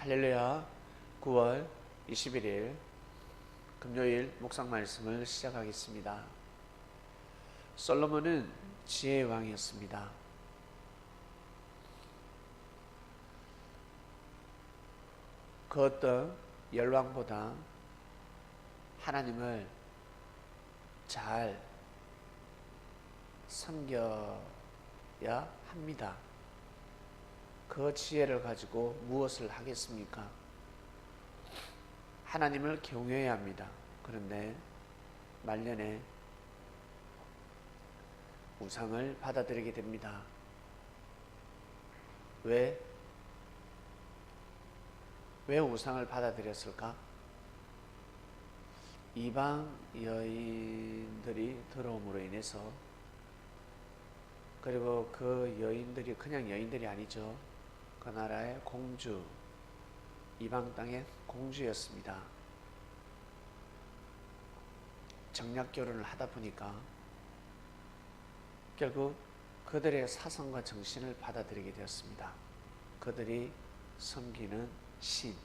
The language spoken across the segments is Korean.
할렐루야. 9월 21일 금요일 묵상 말씀을 시작하겠습니다. 솔로몬은 지혜의 왕이었습니다. 그 어떤 열왕보다 하나님을 잘 섬겨야 합니다. 그 지혜를 가지고 무엇을 하겠습니까? 하나님을 경외해야 합니다. 그런데 말년에 우상을 받아들이게 됩니다. 왜 우상을 받아들였을까? 이방 여인들이 들어옴으로 인해서, 그리고 그 여인들이 그냥 여인들이 아니죠. 그 나라의 공주, 이방 땅의 공주였습니다. 정략 결혼을 하다 보니까 결국 그들의 사상과 정신을 받아들이게 되었습니다. 그들이 섬기는 신,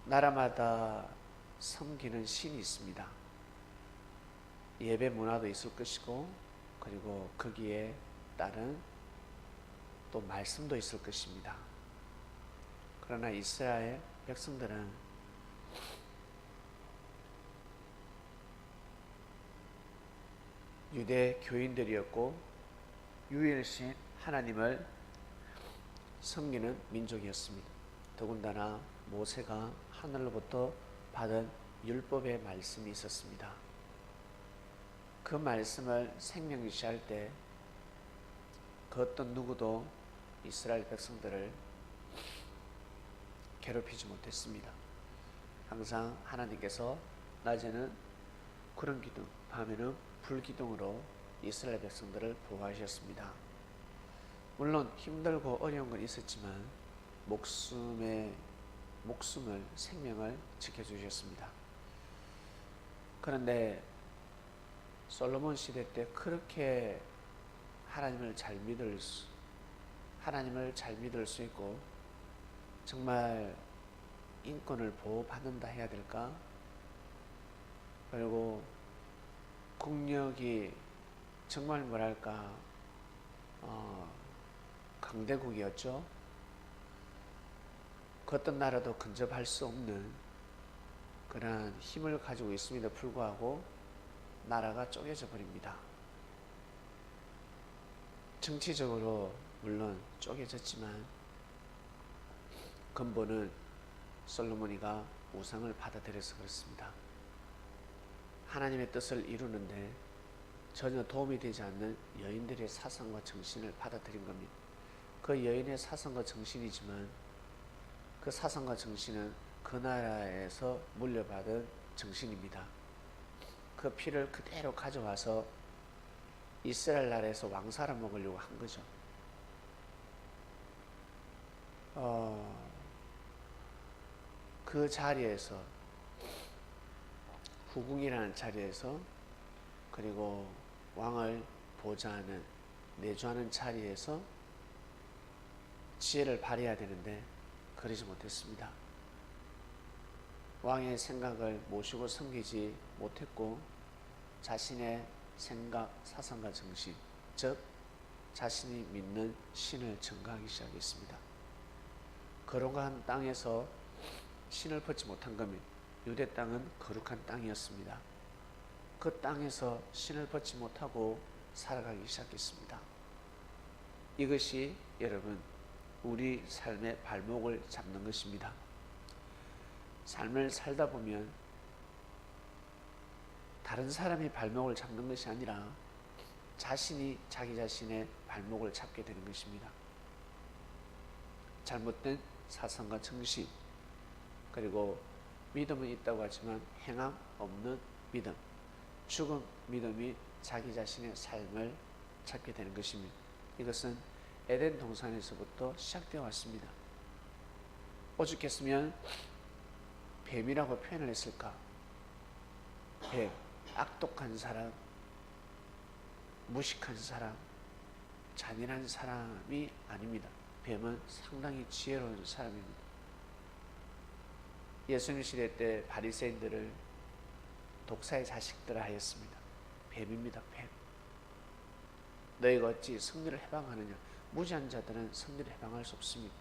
나라마다 섬기는 신이 있습니다. 예배 문화도 있을 것이고, 그리고 거기에 따른 또 말씀도 있을 것입니다. 그러나 이스라엘 백성들은 유대 교인들이었고 유일신 하나님을 섬기는 민족이었습니다. 더군다나 모세가 하늘로부터 받은 율법의 말씀이 있었습니다. 그 말씀을 생명시할 때 그 어떤 누구도 이스라엘 백성들을 괴롭히지 못했습니다. 항상 하나님께서 낮에는 구름 기둥, 밤에는 불 기둥으로 이스라엘 백성들을 보호하셨습니다. 물론 힘들고 어려운 건 있었지만 생명을 지켜주셨습니다. 그런데 솔로몬 시대 때 그렇게 하나님을 잘 믿을 수 있고, 정말 인권을 보호받는다 해야 될까? 그리고 국력이 정말 강대국이었죠. 그 어떤 나라도 근접할 수 없는 그러한 힘을 가지고 있음에도 불구하고 나라가 쪼개져 버립니다. 정치적으로 물론 쪼개졌지만 근본은 솔로몬이가 우상을 받아들여서 그렇습니다. 하나님의 뜻을 이루는데 전혀 도움이 되지 않는 여인들의 사상과 정신을 받아들인 겁니다. 그 여인의 사상과 정신이지만 그 사상과 정신은 그 나라에서 물려받은 정신입니다. 그 피를 그대로 가져와서 이스라엘 나라에서 왕사를 먹으려고 한 거죠. 그 자리에서, 후궁이라는 자리에서, 그리고 왕을 보좌하는, 내주하는 자리에서 지혜를 발휘해야 되는데 그러지 못했습니다. 왕의 생각을 모시고 섬기지 못했고, 자신의 생각, 사상과 정신, 즉 자신이 믿는 신을 증거하기 시작했습니다. 거룩한 땅에서 신을 벗지 못한 겁니다. 유대 땅은 거룩한 땅이었습니다. 그 땅에서 신을 벗지 못하고 살아가기 시작했습니다. 이것이 여러분, 우리 삶의 발목을 잡는 것입니다. 삶을 살다 보면 다른 사람이 발목을 잡는 것이 아니라 자신이 자기 자신의 발목을 잡게 되는 것입니다. 잘못된 사상과 정신, 그리고 믿음은 있다고 하지만 행함 없는 믿음, 죽은 믿음이 자기 자신의 삶을 찾게 되는 것입니다. 이것은 에덴 동산에서부터 시작되어 왔습니다. 오죽했으면 뱀이라고 표현을 했을까? 뱀, 악독한 사람, 무식한 사람, 잔인한 사람이 아닙니다. 뱀은 상당히 지혜로운 사람입니다. 예수님 시대 때 바리새인들을 독사의 자식들을 하였습니다. 뱀입니다. 뱀. 너희가 어찌 승리를 해방하느냐. 무지한 자들은 승리를 해방할 수 없습니다.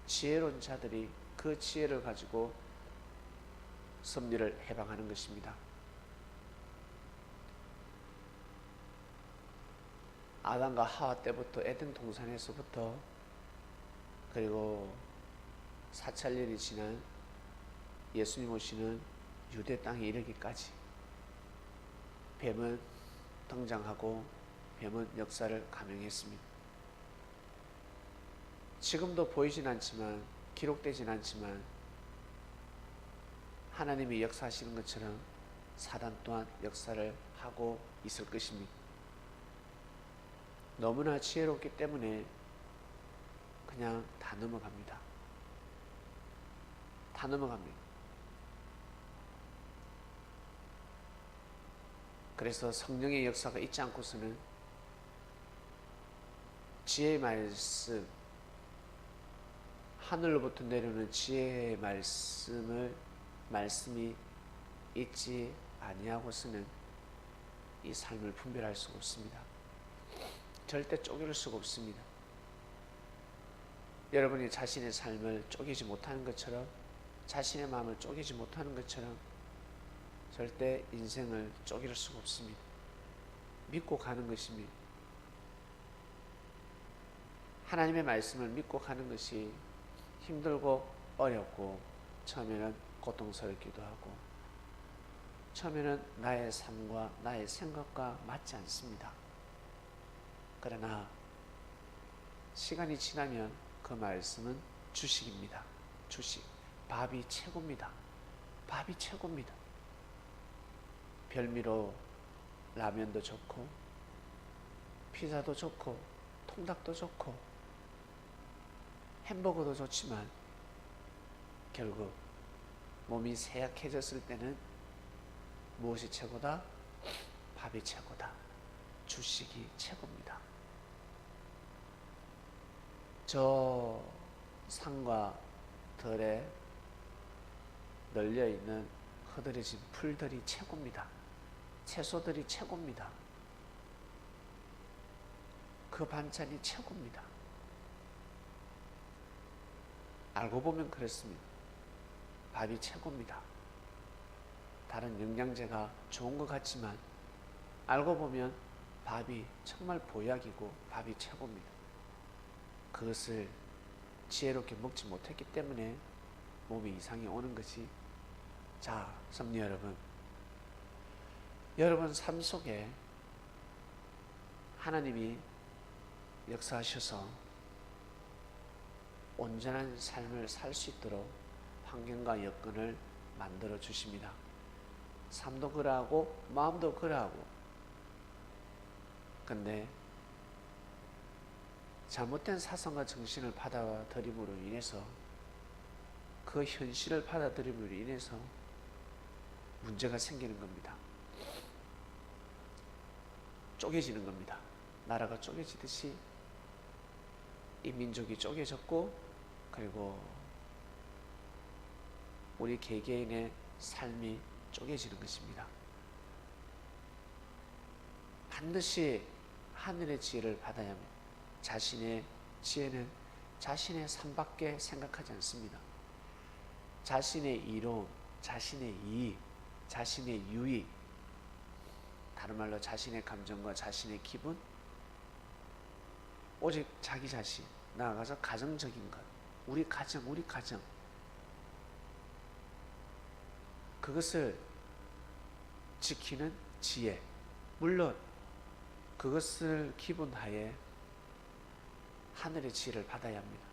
지혜로운 자들이 그 지혜를 가지고 승리를 해방하는 것입니다. 아담과 하와 때부터 에덴 동산에서부터 그리고 사찰년이 지난 예수님 오시는 유대 땅에 이르기까지 뱀은 등장하고 뱀은 역사를 감행했습니다. 지금도 보이진 않지만 기록되진 않지만 하나님이 역사하시는 것처럼 사단 또한 역사를 하고 있을 것입니다. 너무나 지혜롭기 때문에 그냥 다 넘어갑니다. 다 넘어갑니다. 그래서 성령의 역사가 있지 않고서는 지혜의 말씀, 하늘로부터 내려오는 지혜의 말씀이 있지 아니하고서는 이 삶을 분별할 수가 없습니다. 절대 쪼갤 수가 없습니다. 여러분이 자신의 삶을 쪼개지 못하는 것처럼, 자신의 마음을 쪼개지 못하는 것처럼 절대 인생을 쪼갤 수가 없습니다. 믿고 가는 것입니다. 하나님의 말씀을 믿고 가는 것이 힘들고 어렵고 처음에는 고통스럽기도 하고 처음에는 나의 삶과 나의 생각과 맞지 않습니다. 그러나 시간이 지나면 그 말씀은 주식입니다. 주식. 밥이 최고입니다. 밥이 최고입니다. 별미로 라면도 좋고 피자도 좋고 통닭도 좋고 햄버거도 좋지만 결국 몸이 쇠약해졌을 때는 무엇이 최고다? 밥이 최고다. 주식이 최고입니다. 저 산과 들에 널려있는 흐드러진 풀들이 최고입니다. 채소들이 최고입니다. 그 반찬이 최고입니다. 알고 보면 그렇습니다. 밥이 최고입니다. 다른 영양제가 좋은 것 같지만 알고 보면 밥이 정말 보약이고 밥이 최고입니다. 그것을 지혜롭게 먹지 못했기 때문에 몸에 이상이 오는 것이. 자, 성도 여러분, 여러분 삶 속에 하나님이 역사하셔서 온전한 삶을 살 수 있도록 환경과 여건을 만들어 주십니다. 삶도 그러하고 마음도 그러하고. 근데 잘못된 사상과 정신을 받아들임으로 인해서 그 현실을 받아들임으로 인해서 문제가 생기는 겁니다. 쪼개지는 겁니다. 나라가 쪼개지듯이 이 민족이 쪼개졌고 그리고 우리 개개인의 삶이 쪼개지는 것입니다. 반드시 하늘의 지혜를 받아야 합니다. 자신의 지혜는 자신의 삶밖에 생각하지 않습니다. 자신의 이로움, 자신의 이익, 자신의 유익, 다른 말로 자신의 감정과 자신의 기분, 오직 자기 자신, 나아가서 가정적인 것, 우리 가정, 그것을 지키는 지혜. 물론 그것을 기본하에 하늘의 지혜를 받아야 합니다.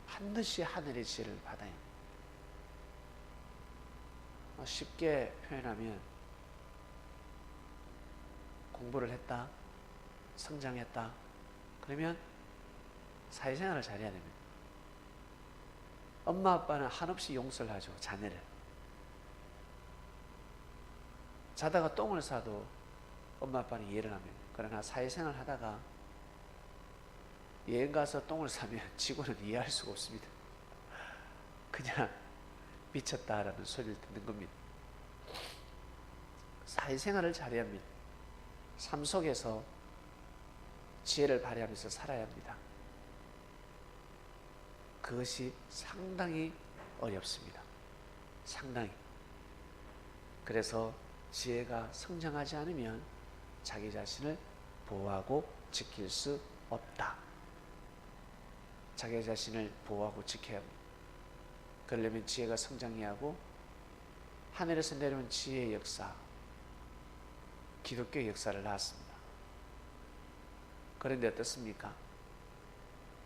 반드시 하늘의 지혜를 받아야 합니다. 쉽게 표현하면 공부를 했다, 성장했다, 그러면 사회생활을 잘해야 됩니다. 엄마 아빠는 한없이 용서를 하죠. 자녀를. 자다가 똥을 싸도 엄마 아빠는 이해를 합니다. 그러나 사회생활 하다가 여행 가서 똥을 싸면 지구는 이해할 수가 없습니다. 그냥 미쳤다라는 소리를 듣는 겁니다. 사회생활을 잘해야 합니다. 삶 속에서 지혜를 발휘하면서 살아야 합니다. 그것이 상당히 어렵습니다. 상당히. 그래서 지혜가 성장하지 않으면 자기 자신을 보호하고 지킬 수 없다. 자기 자신을 보호하고 지켜야 합니다. 그러려면 지혜가 성장해야 하고, 하늘에서 내려온 지혜의 역사, 기독교의 역사를 낳았습니다. 그런데 어떻습니까?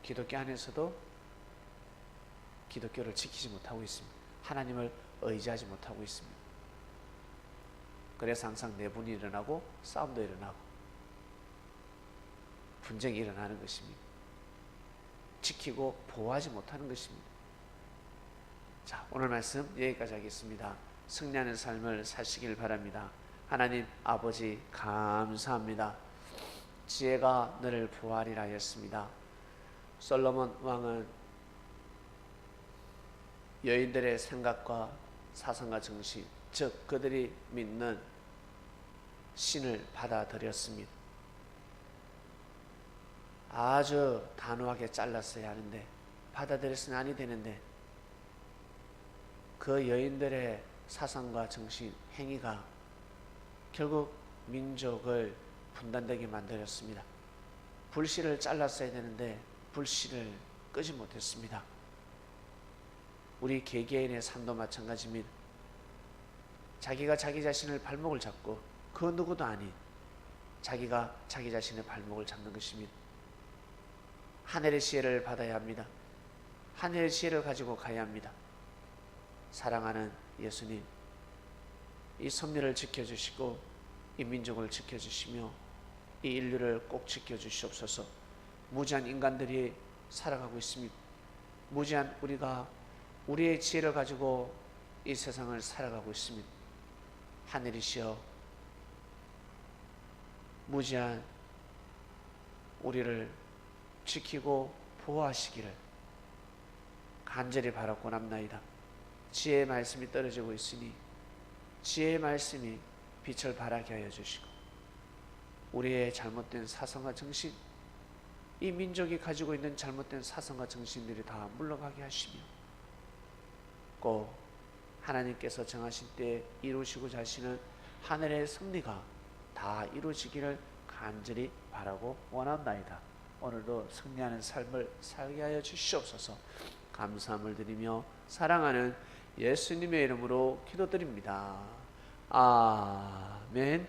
기독교 안에서도 기독교를 지키지 못하고 있습니다. 하나님을 의지하지 못하고 있습니다. 그래서 항상 내분이 일어나고 싸움도 일어나고 분쟁이 일어나는 것입니다. 지키고 보호하지 못하는 것입니다. 자, 오늘 말씀 여기까지 하겠습니다. 승리하는 삶을 사시길 바랍니다. 하나님 아버지 감사합니다. 지혜가 너를 보호하리라 하였습니다. 솔로몬 왕은 여인들의 생각과 사상과 정신, 즉 그들이 믿는 신을 받아들였습니다. 아주 단호하게 잘랐어야 하는데, 받아들였으면 아니 되는데, 그 여인들의 사상과 정신, 행위가 결국 민족을 분단되게 만들었습니다. 불씨를 잘랐어야 되는데 불씨를 끄지 못했습니다. 우리 개개인의 삶도 마찬가지입니다. 자기가 자기 자신을 발목을 잡고 그 누구도 아닌 자기가 자기 자신의 발목을 잡는 것입니다. 하늘의 지혜를 받아야 합니다. 하늘의 지혜를 가지고 가야 합니다. 사랑하는 예수님, 이 섭리를 지켜주시고 이 민족을 지켜주시며 이 인류를 꼭 지켜주시옵소서. 무지한 인간들이 살아가고 있습니다. 무지한 우리가 우리의 지혜를 가지고 이 세상을 살아가고 있습니다. 하늘이시여, 무지한 우리를 지키고 보호하시기를 간절히 바라고 남나이다. 지혜의 말씀이 떨어지고 있으니 지혜의 말씀이 빛을 발하게 하여 주시고, 우리의 잘못된 사상과 정신, 이 민족이 가지고 있는 잘못된 사상과 정신들이 다 물러가게 하시며, 꼭 하나님께서 정하신 때에 이루시고자 하시는 하늘의 승리가 다 이루어지기를 간절히 바라고 원합나이다. 오늘도 승리하는 삶을 살게 하여 주시옵소서. 감사함을 드리며 사랑하는 예수님의 이름으로 기도드립니다. 아멘.